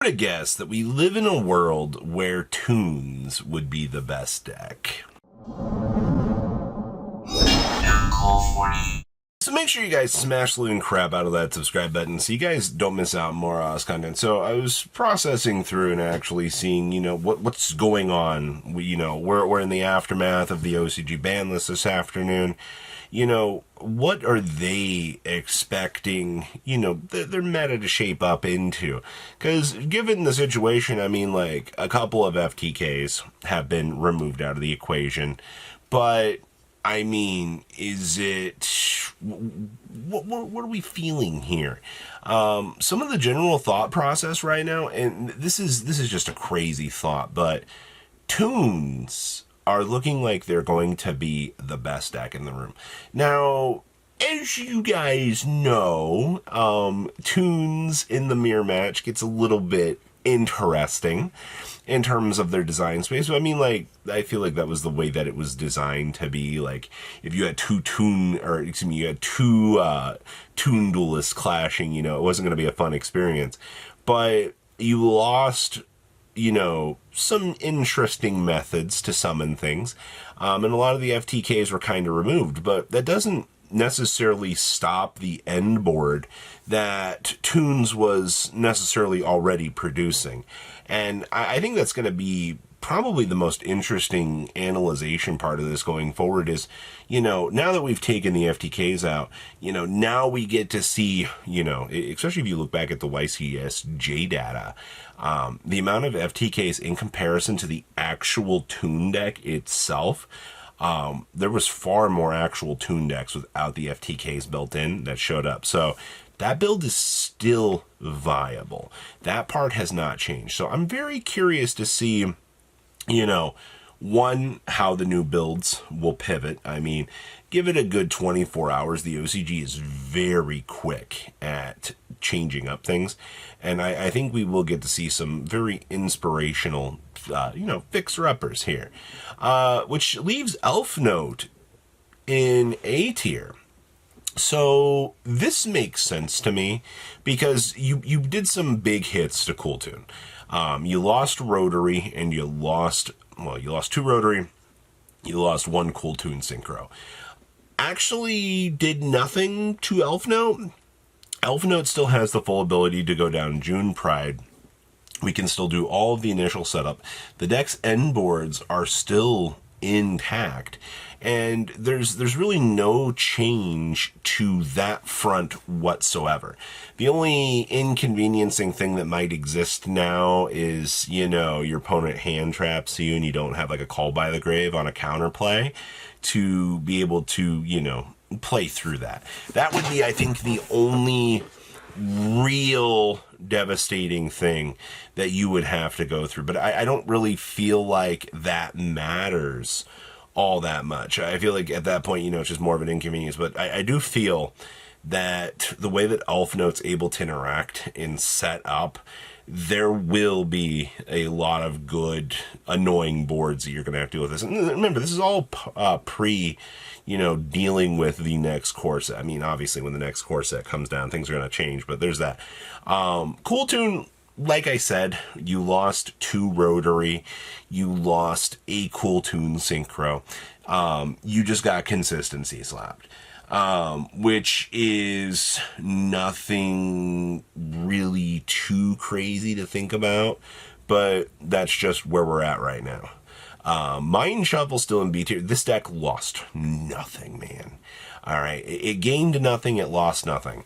To guess that we live in a world where Toons would be the best deck. So make sure you guys smash the living crap out of that subscribe button so you guys don't miss out on more content. So I was processing through and actually seeing, what's going on. We're in the aftermath of the OCG ban list this afternoon. What are they expecting, their meta to shape up into? Because given the situation, a couple of FTKs have been removed out of the equation. But, is it... What are we feeling here? Some of the general thought process right now, and this is just a crazy thought, but Toons are looking like they're going to be the best deck in the room. Now, as you guys know, Toons in the mirror match gets a little bit interesting in terms of their design space. I feel like that was the way that it was designed to be. Like, if you had two Toon duelists clashing, it wasn't going to be a fun experience. But you lost some interesting methods to summon things. And a lot of the FTKs were kind of removed, but that doesn't necessarily stop the end board that Toons was necessarily already producing. And I think that's going to be probably the most interesting analyzation part of this going forward is, now that we've taken the FTKs out, now we get to see, especially if you look back at the YCSJ data, the amount of FTKs in comparison to the actual Toon deck itself, there was far more actual Toon decks without the FTKs built in that showed up. So that build is still viable. That part has not changed. So I'm very curious to see, one, how the new builds will pivot. Give it a good 24 hours. The OCG is very quick at changing up things. And I think we will get to see some very inspirational, fixer-uppers here. Which leaves Elf Note in A tier. So this makes sense to me because you did some big hits to Cool Toon. You lost Rotary and you lost two Rotary, you lost one Cool Toon Synchro. Actually did nothing to Elf Note. Elf Note still has the full ability to go down June Pride. We can still do all of the initial setup. The deck's end boards are still intact. And there's really no change to that front whatsoever. The only inconveniencing thing that might exist now is, your opponent hand traps you and you don't have like a Call by the Grave on a counterplay to be able to, play through that. That would be, I think, the only real devastating thing that you would have to go through. But I don't really feel like that matters all that much. I feel like at that point, it's just more of an inconvenience. But I do feel that the way that Elf Note's able to interact and set up, there will be a lot of good, annoying boards that you're going to have to deal with this. And remember, this is all pre, dealing with the next core set. Obviously, when the next core set comes down, things are going to change, but there's that. Cool Toon, like I said, you lost two Rotary, you lost a Cool Toon Synchro. You just got consistency slapped. Which is nothing really too crazy to think about, but that's just where we're at right now. Mind Shuffle still in B tier. This deck lost nothing, man. All right, it gained nothing, it lost nothing,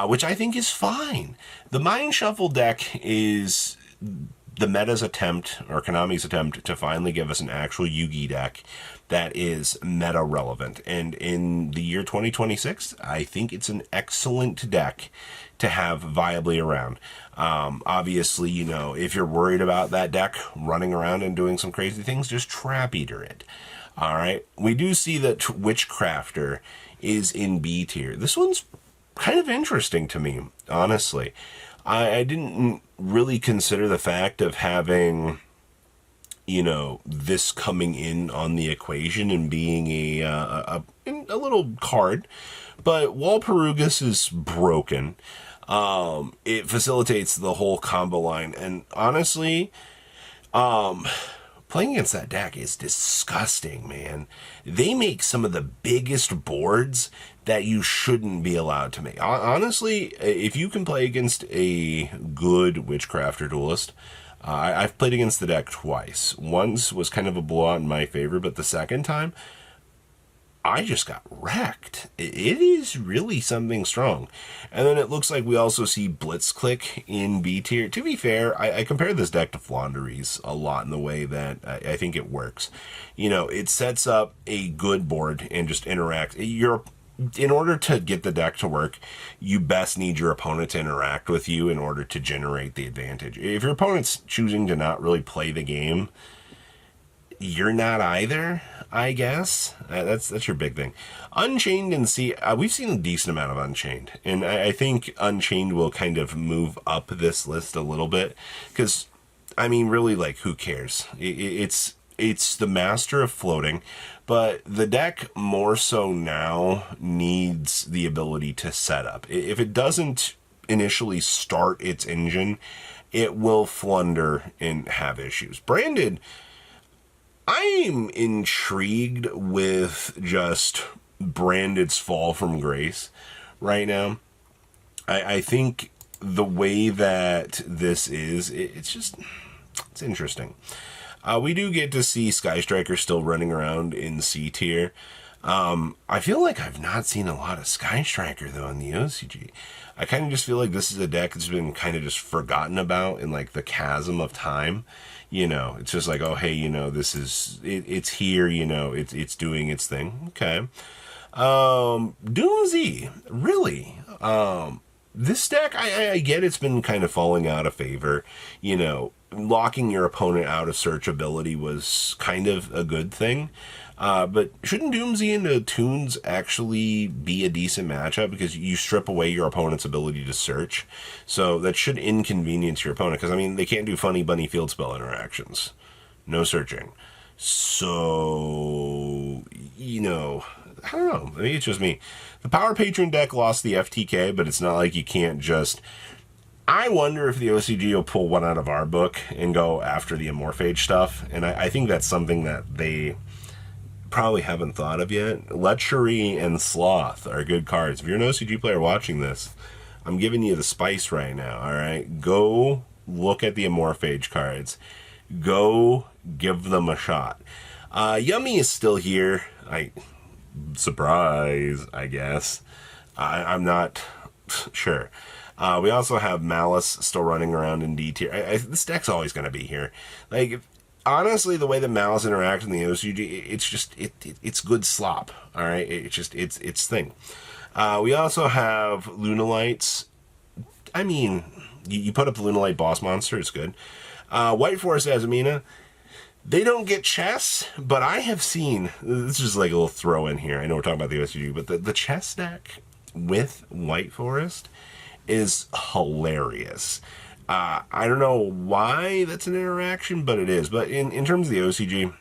which I think is fine. The Mind Shuffle deck is the meta's attempt, or Konami's attempt, to finally give us an actual Yu-Gi deck that is meta relevant. And in the year 2026, I think it's an excellent deck to have viably around. Obviously, if you're worried about that deck running around and doing some crazy things, just Trap Eater it. All right. We do see that Witchcrafter is in B tier. This one's kind of interesting to me, honestly. I didn't really consider the fact of having, this coming in on the equation and being a little card. But Walpurgis is broken. It facilitates the whole combo line. And honestly, playing against that deck is disgusting, man. They make some of the biggest boards that you shouldn't be allowed to make. Honestly, if you can play against a good Witchcraft or Duelist, I've played against the deck twice. Once was kind of a blowout in my favor, but the second time, I just got wrecked. It is really something strong. And then it looks like we also see Blitzclick in B tier. To be fair, I compare this deck to Flaunderies a lot in the way that I think it works. You know, it sets up a good board and just interacts. In order to get the deck to work, you best need your opponent to interact with you in order to generate the advantage. If your opponent's choosing to not really play the game, you're not either, I guess. That's your big thing. Unchained and C, we've seen a decent amount of Unchained, and I think Unchained will kind of move up this list a little bit, because, I mean, really, like, who cares? It's the master of floating, but the deck more so now needs the ability to set up. If it doesn't initially start its engine, it will flunder and have issues. Branded, I'm intrigued with just Branded's fall from grace right now. I think the way that this is, it's interesting. We do get to see Sky Striker still running around in C tier. I feel like I've not seen a lot of Sky Striker, though, in the OCG. I kind of just feel like this is a deck that's been kind of just forgotten about in, like, the chasm of time. You know, it's just like, oh, hey, you know, this is, it's here, you know, it's doing its thing. Okay. Doomsy, really? This deck, I get it's been kind of falling out of favor. You know, locking your opponent out of searchability was kind of a good thing. But shouldn't Doomsy into Toons actually be a decent matchup? Because you strip away your opponent's ability to search. So that should inconvenience your opponent. Because, I mean, they can't do Funny Bunny field spell interactions. No searching. So, you know, I don't know. Maybe it's just me. The Power Patron deck lost the FTK, but it's not like you can't just... I wonder if the OCG will pull one out of our book and go after the Amorphage stuff. And I think that's something that they probably haven't thought of yet. Lechery and Sloth are good cards. If you're an OCG player watching this, I'm giving you the spice right now, all right? Go look at the Amorphage cards. Go give them a shot. Yummy is still here. Surprise, I guess. I'm not sure. We also have Malice still running around in D tier. This deck's always going to be here. Like, honestly, the way that Malice interacts in the OCG, it's just, it's good slop, all right? It's thing. We also have Lunalights. I mean, you put up the Lunalight boss monster, it's good. White Forest Azumina, they don't get chess, but I have seen, this is just like a little throw in here. I know we're talking about the OCG, but the chess deck with White Forest is hilarious. I don't know why that's an interaction, but it is. But in terms of the OCG,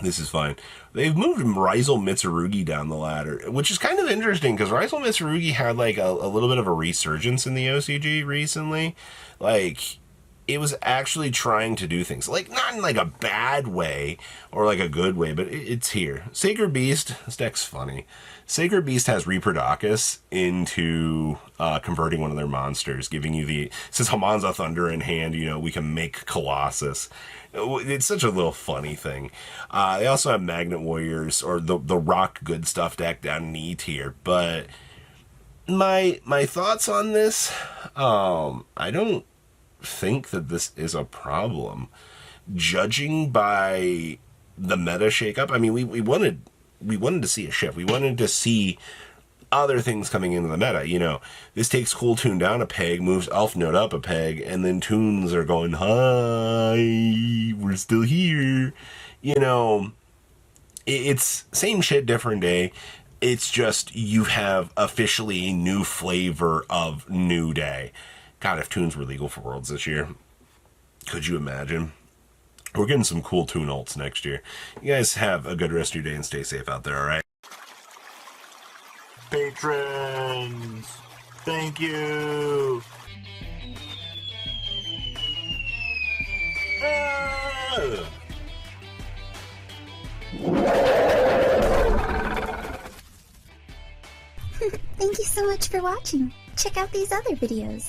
this is fine. They've moved Rizal Mitsurugi down the ladder, which is kind of interesting because Rizal Mitsurugi had like a little bit of a resurgence in the OCG recently. Like, it was actually trying to do things. Like, not in like a bad way or like a good way, but it's here. Sacred Beast, this deck's funny. Sacred Beast has Reaper-Docus into converting one of their monsters, giving you the... Since Hamanza Thunder in hand, you know, we can make Colossus. It's such a little funny thing. They also have Magnet Warriors, or the Rock Good Stuff deck down in E tier. But my thoughts on this, I don't think that this is a problem. Judging by the meta shakeup, I mean, we wanted to see a shift. We wanted to see other things coming into the meta. You know, this takes Cool Toon down a peg, moves Elf Note up a peg, and then Toons are going, hi, we're still here. You know, it's same shit, different day. It's just you have officially a new flavor of new day. God, if Toons were legal for Worlds this year, could you imagine? We're getting some cool Toon ults next year. You guys have a good rest of your day and stay safe out there, alright? Patrons! Thank you. Thank you so much for watching. Check out these other videos.